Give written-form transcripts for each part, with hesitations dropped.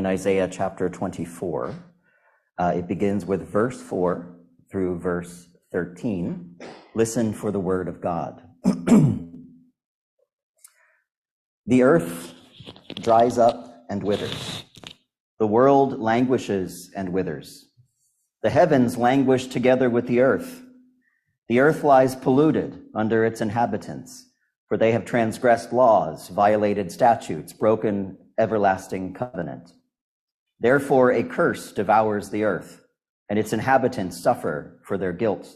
in Isaiah chapter 24. It begins with verse 4 through verse 13. Listen for the word of God. The earth dries up and withers. The world languishes and withers. The heavens languish together with the earth. The earth lies polluted under its inhabitants, for they have transgressed laws, violated statutes, broken everlasting covenant. Therefore a curse devours the earth, and its inhabitants suffer for their guilt.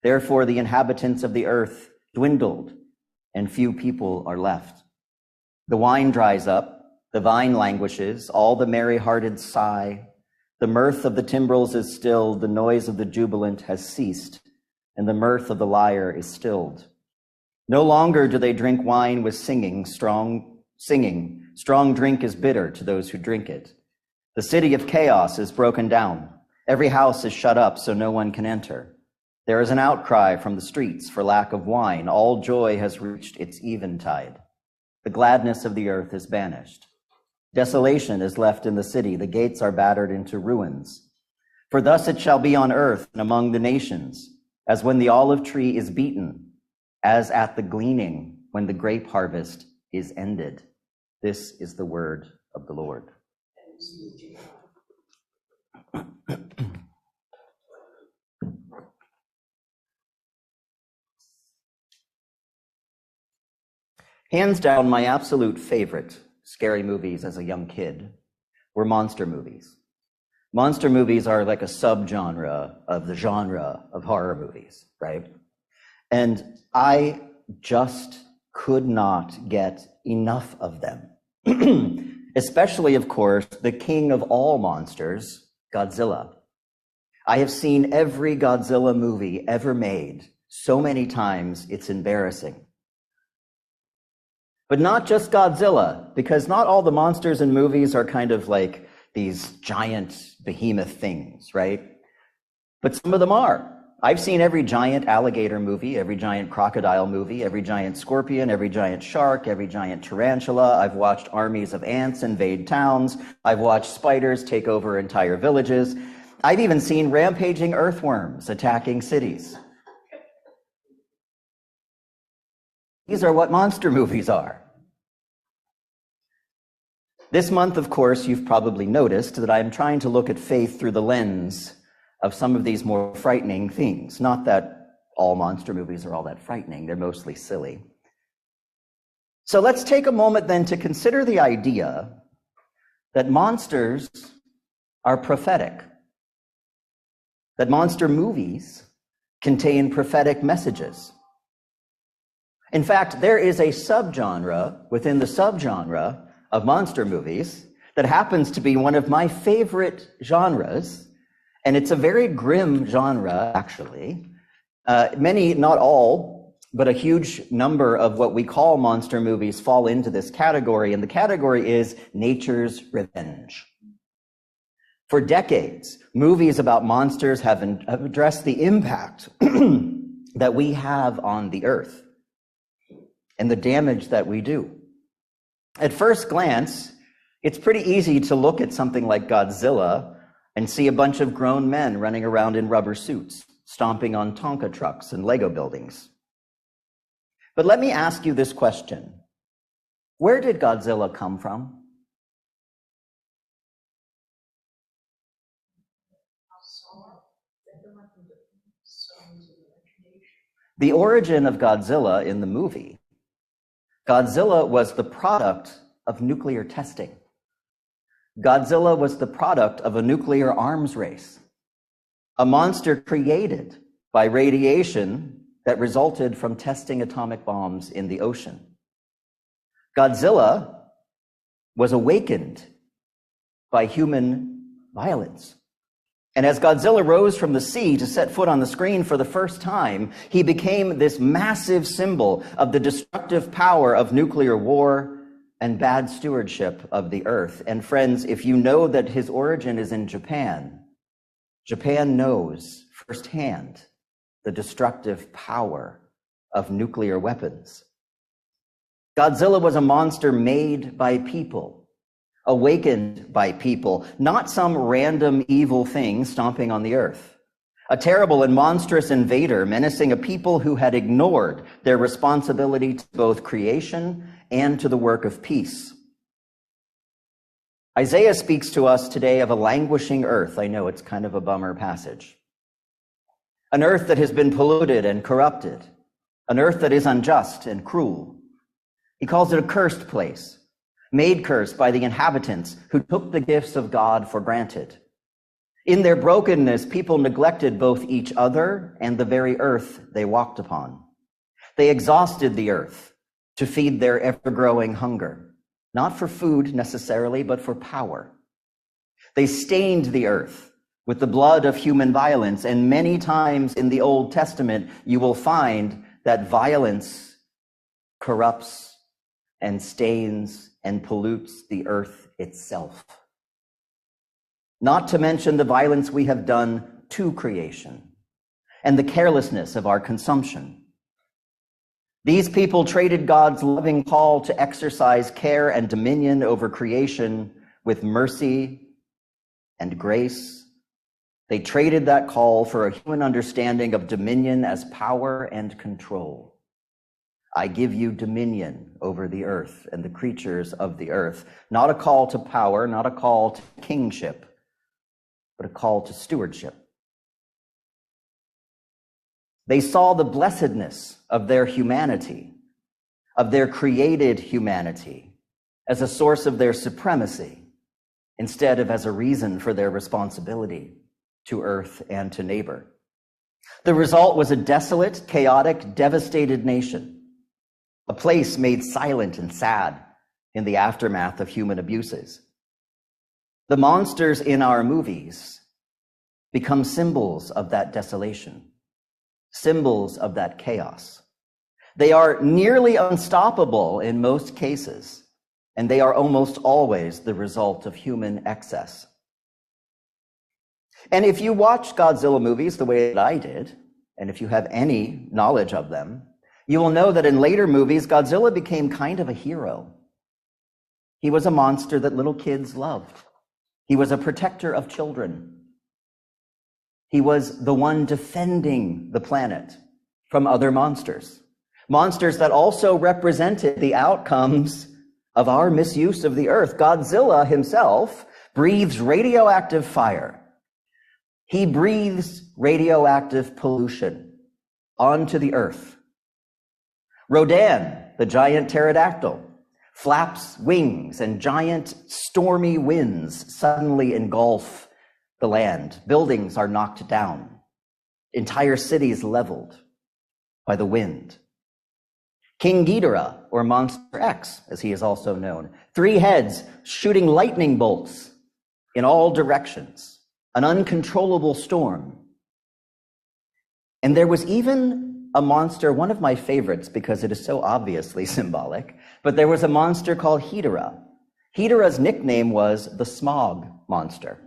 Therefore the inhabitants of the earth dwindled, and few people are left. The wine dries up, the vine languishes, all the merry-hearted sigh. The mirth of the timbrels is stilled, the noise of the jubilant has ceased, and the mirth of the lyre is stilled. No longer do they drink wine with singing. Strong drink is bitter to those who drink it. The city of chaos is broken down. Every house is shut up so no one can enter. There is an outcry from the streets for lack of wine. All joy has reached its eventide. The gladness of the earth is banished. Desolation is left in the city. The gates are battered into ruins. For thus it shall be on earth and among the nations, as when the olive tree is beaten, as at the gleaning when the grape harvest is ended. This is the word of the Lord. Hands down, my absolute favorite scary movies as a young kid were monster movies. Monster movies are like a subgenre of the genre of horror movies, right? And I just could not get enough of them. Especially, of course, the king of all monsters, Godzilla. I have seen every Godzilla movie ever made so many times, it's embarrassing. But not just Godzilla, because not all the monsters in movies are kind of like these giant behemoth things, right? But some of them are. I've seen every giant alligator movie, every giant crocodile movie, every giant scorpion, every giant shark, every giant tarantula. I've watched armies of ants invade towns. I've watched spiders take over entire villages. I've even seen rampaging earthworms attacking cities. These are what monster movies are. This month, of course, you've probably noticed that I'm trying to look at faith through the lens of some of these more frightening things. Not that all monster movies are all that frightening, they're mostly silly. So let's take a moment then to consider the idea that monsters are prophetic, that monster movies contain prophetic messages. In fact, there is a subgenre within the subgenre of monster movies that happens to be one of my favorite genres, and it's a very grim genre, actually. Many, not all, but a huge number of what we call monster movies fall into this category, and the category is nature's revenge. For decades, movies about monsters have addressed the impact that we have on the earth and the damage that we do. At first glance, it's pretty easy to look at something like Godzilla and see a bunch of grown men running around in rubber suits, stomping on Tonka trucks and Lego buildings. But let me ask you this question. Where did Godzilla come from? The origin of Godzilla in the movie, Godzilla was the product of nuclear testing. Godzilla was the product of a nuclear arms race, a monster created by radiation that resulted from testing atomic bombs in the ocean. Godzilla was awakened by human violence. And as Godzilla rose from the sea to set foot on the screen for the first time, he became this massive symbol of the destructive power of nuclear war and bad stewardship of the earth. And friends, if you know that his origin is in Japan, Japan knows firsthand the destructive power of nuclear weapons. Godzilla was a monster made by people, awakened by people, not some random evil thing stomping on the earth. A terrible and monstrous invader menacing a people who had ignored their responsibility to both creation and to the work of peace. Isaiah speaks to us today of a languishing earth. I know it's kind of a bummer passage. An earth that has been polluted and corrupted, an earth that is unjust and cruel. He calls it a cursed place, made cursed by the inhabitants who took the gifts of God for granted. In their brokenness, people neglected both each other and the very earth they walked upon. They exhausted the earth to feed their ever-growing hunger, not for food necessarily, but for power. They stained the earth with the blood of human violence, and many times in the Old Testament, you will find that violence corrupts and stains and pollutes the earth itself. Not to mention the violence we have done to creation and the carelessness of our consumption. These people traded God's loving call to exercise care and dominion over creation with mercy and grace. They traded that call for a human understanding of dominion as power and control. I give you dominion over the earth and the creatures of the earth. Not a call to power, not a call to kingship, but a call to stewardship. They saw the blessedness of their humanity, of their created humanity, as a source of their supremacy, instead of as a reason for their responsibility to earth and to neighbor. The result was a desolate, chaotic, devastated nation, a place made silent and sad in the aftermath of human abuses. The monsters in our movies become symbols of that desolation, symbols of that chaos. They are nearly unstoppable in most cases, and they are almost always the result of human excess. And if you watch Godzilla movies the way that I did, and if you have any knowledge of them, you will know that in later movies, Godzilla became kind of a hero. He was a monster that little kids loved. He was a protector of children. He was the one defending the planet from other monsters. Monsters that also represented the outcomes of our misuse of the earth. Godzilla himself breathes radioactive fire. He breathes radioactive pollution onto the earth. Rodan, the giant pterodactyl, flaps wings and giant stormy winds suddenly engulf the land. Buildings are knocked down. Entire cities leveled by the wind. King Ghidorah, or Monster X, as he is also known, 3 heads shooting lightning bolts in all directions, an uncontrollable storm. And there was even a monster, one of my favorites because it is so obviously symbolic, but there was a monster called Ghidorah. Ghidorah's nickname was the smog monster.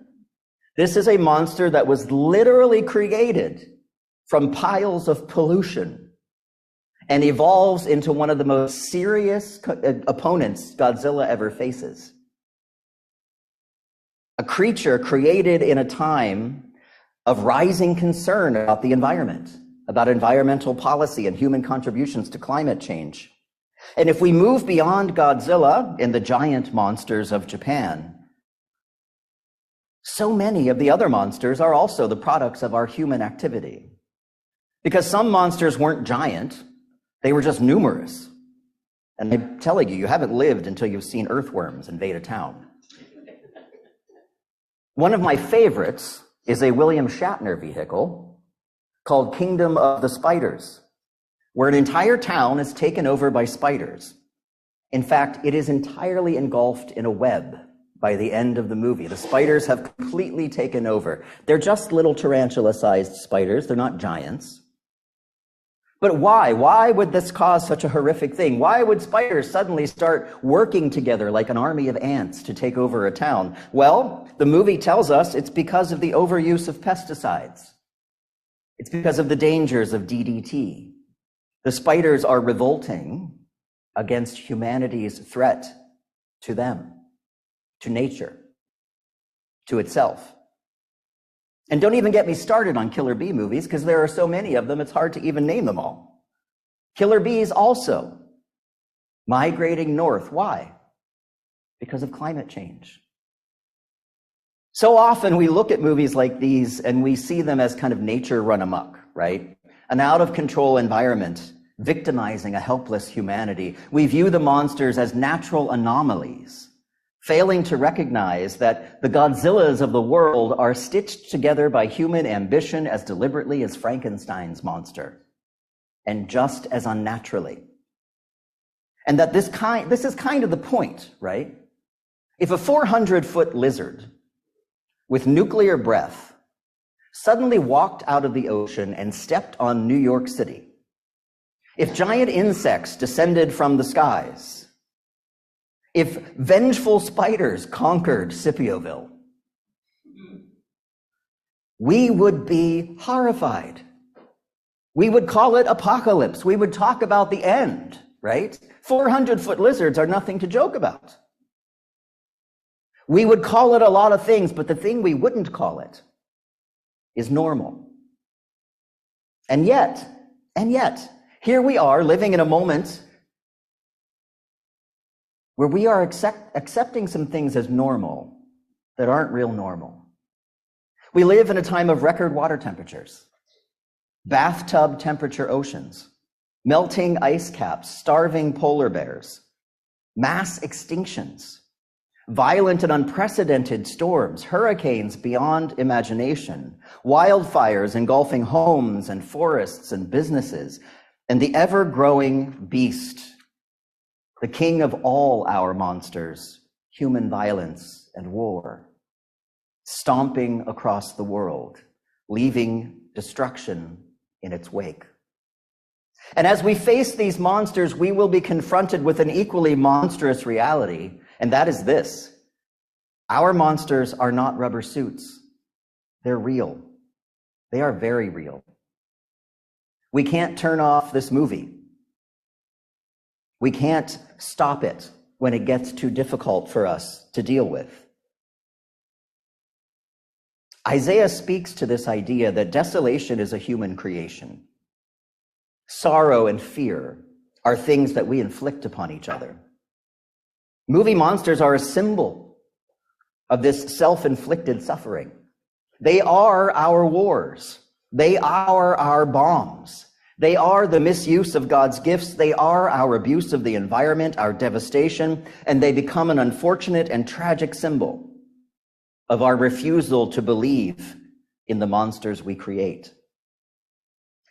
This is a monster that was literally created from piles of pollution and evolves into one of the most serious opponents Godzilla ever faces. A creature created in a time of rising concern about the environment, about environmental policy and human contributions to climate change. And if we move beyond Godzilla and the giant monsters of Japan, so many of the other monsters are also the products of our human activity. Because some monsters weren't giant, they were just numerous. And I'm telling you, you haven't lived until you've seen earthworms invade a town. One of my favorites is a William Shatner vehicle called Kingdom of the Spiders, where an entire town is taken over by spiders. In fact, it is entirely engulfed in a web by the end of the movie. The spiders have completely taken over. They're just little tarantula-sized spiders. They're not giants. But why? Why would this cause such a horrific thing? Why would spiders suddenly start working together like an army of ants to take over a town? Well, the movie tells us it's because of the overuse of pesticides. It's because of the dangers of DDT. The spiders are revolting against humanity's threat to them. to nature, to itself. And don't even get me started on killer bee movies, because there are so many of them, it's hard to even name them all. Killer bees also migrating north. Why? Because of climate change. So often we look at movies like these and we see them as kind of nature run amok, right? An out-of-control environment victimizing a helpless humanity. We view the monsters as natural anomalies, failing to recognize that the Godzillas of the world are stitched together by human ambition as deliberately as Frankenstein's monster, and just as unnaturally. And that this is kind of the point, right? If a 400-foot lizard with nuclear breath suddenly walked out of the ocean and stepped on New York City, if giant insects descended from the skies, if vengeful spiders conquered Scipioville, we would be horrified. We would call it apocalypse. We would talk about the end, right? 400-foot lizards are nothing to joke about. We would call it a lot of things, but the thing we wouldn't call it is normal. And yet, here we are living in a moment where we are accepting some things as normal that aren't real normal. We live in a time of record water temperatures, bathtub temperature oceans, melting ice caps, starving polar bears, mass extinctions, violent and unprecedented storms, hurricanes beyond imagination, wildfires engulfing homes and forests and businesses, and the ever-growing beast, the king of all our monsters, human violence and war, stomping across the world, leaving destruction in its wake. And as we face these monsters, we will be confronted with an equally monstrous reality, and that is this: our monsters are not rubber suits. They're real. They are very real. We can't turn off this movie. We can't stop it when it gets too difficult for us to deal with. Isaiah speaks to this idea that desolation is a human creation. Sorrow and fear are things that we inflict upon each other. Movie monsters are a symbol of this self-inflicted suffering. They are our wars. They are our bombs. They are the misuse of God's gifts. They are our abuse of the environment, our devastation, and they become an unfortunate and tragic symbol of our refusal to believe in the monsters we create.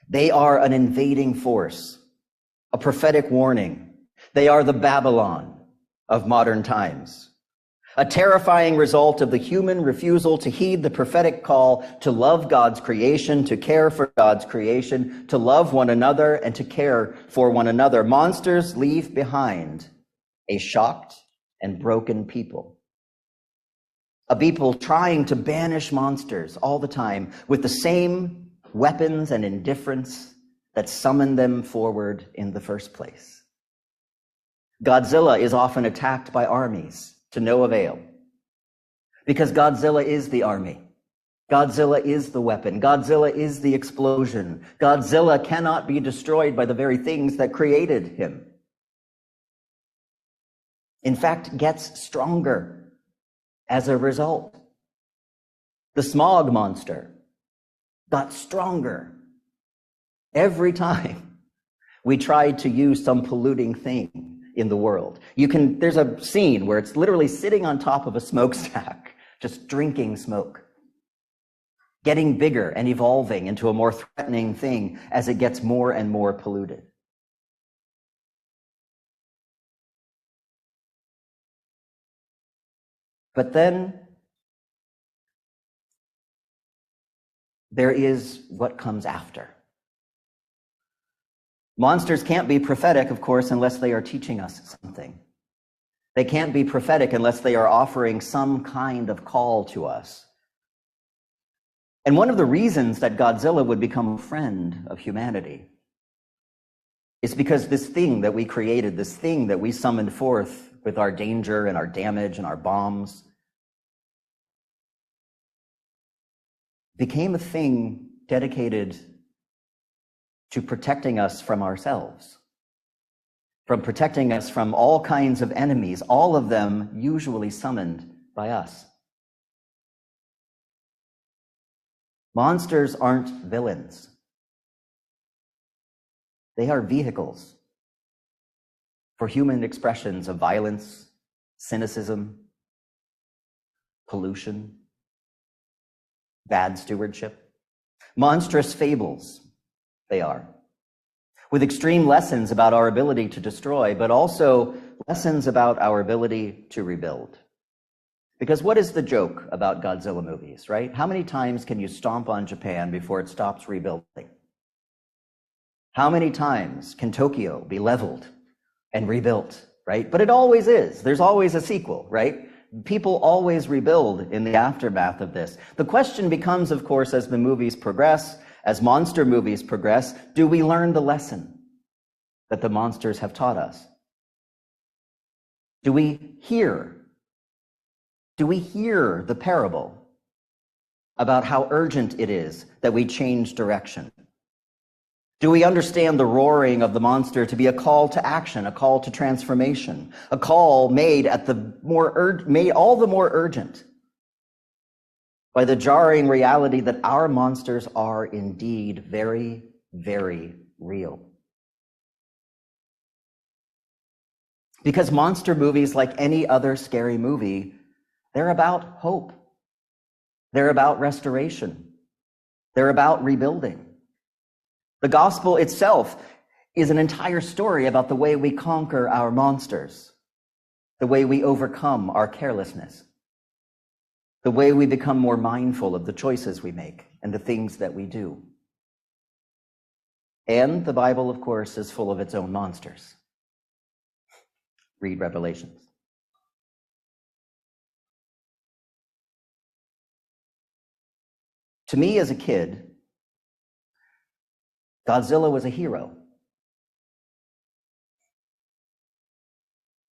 They are an invading force, a prophetic warning. They are the Babylon of modern times, a terrifying result of the human refusal to heed the prophetic call to love God's creation, to care for God's creation, to love one another and to care for one another. Monsters leave behind a shocked and broken people, a people trying to banish monsters all the time with the same weapons and indifference that summoned them forward in the first place. Godzilla is often attacked by armies to no avail, because Godzilla is the army. Godzilla is the weapon. Godzilla is the explosion. Godzilla cannot be destroyed by the very things that created him. In fact, gets stronger as a result. The smog monster got stronger every time we tried to use some polluting thing in the world. There's a scene where it's literally sitting on top of a smokestack, just drinking smoke, getting bigger and evolving into a more threatening thing as it gets more and more polluted. But then there is what comes after. Monsters can't be prophetic, of course, unless they are teaching us something. They can't be prophetic unless they are offering some kind of call to us. And one of the reasons that Godzilla would become a friend of humanity is because this thing that we created, this thing that we summoned forth, with our danger and our damage and our bombs, became a thing dedicated to protecting us from ourselves, from protecting us from all kinds of enemies, all of them usually summoned by us. Monsters aren't villains. They are vehicles for human expressions of violence, cynicism, pollution, bad stewardship. Monstrous fables, they are, with extreme lessons about our ability to destroy, but also lessons about our ability to rebuild. Because what is the joke about Godzilla movies, right? How many times can you stomp on Japan before it stops rebuilding? How many times can Tokyo be leveled and rebuilt, right? But it always is. There's always a sequel, right? People always rebuild in the aftermath of this. The question becomes, of course, as the movies progress, as monster movies progress, do we learn the lesson that the monsters have taught us? Do we hear the parable about how urgent it is that we change direction? Do we understand the roaring of the monster to be a call to action, a call to transformation, a call made made all the more urgent by the jarring reality that our monsters are indeed very, very real? Because monster movies, like any other scary movie, they're about hope. They're about restoration. They're about rebuilding. The gospel itself is an entire story about the way we conquer our monsters, the way we overcome our carelessness, the way we become more mindful of the choices we make and the things that we do. And the Bible, of course, is full of its own monsters. Read Revelations. To me, as a kid, Godzilla was a hero.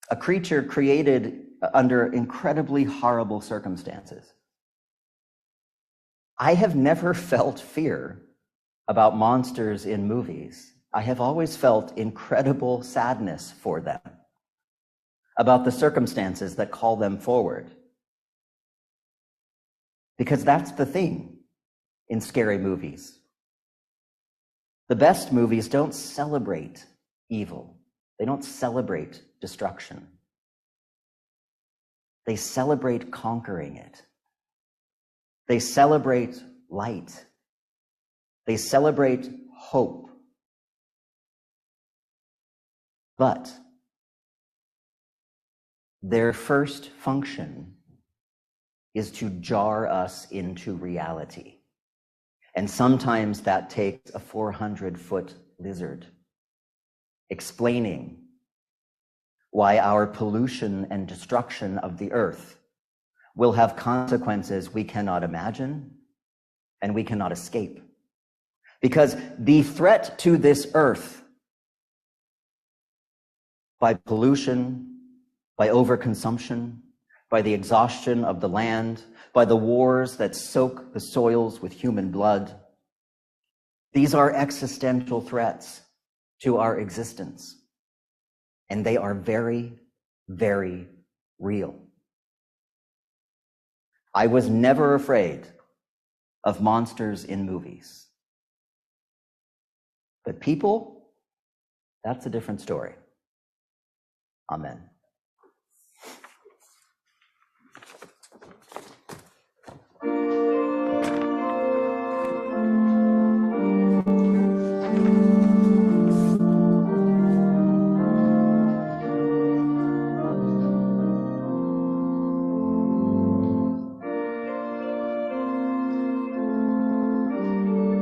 A creature created under incredibly horrible circumstances. I have never felt fear about monsters in movies. I have always felt incredible sadness for them, about the circumstances that call them forward. Because that's the thing in scary movies. The best movies don't celebrate evil. They don't celebrate destruction. They celebrate conquering it. They celebrate light. They celebrate hope. But their first function is to jar us into reality. And sometimes that takes a 400-foot lizard explaining why our pollution and destruction of the earth will have consequences we cannot imagine and we cannot escape. Because the threat to this earth by pollution, by overconsumption, by the exhaustion of the land, by the wars that soak the soils with human blood. These are existential threats to our existence, and they are very, very real. I was never afraid of monsters in movies. But people, that's a different story. Amen.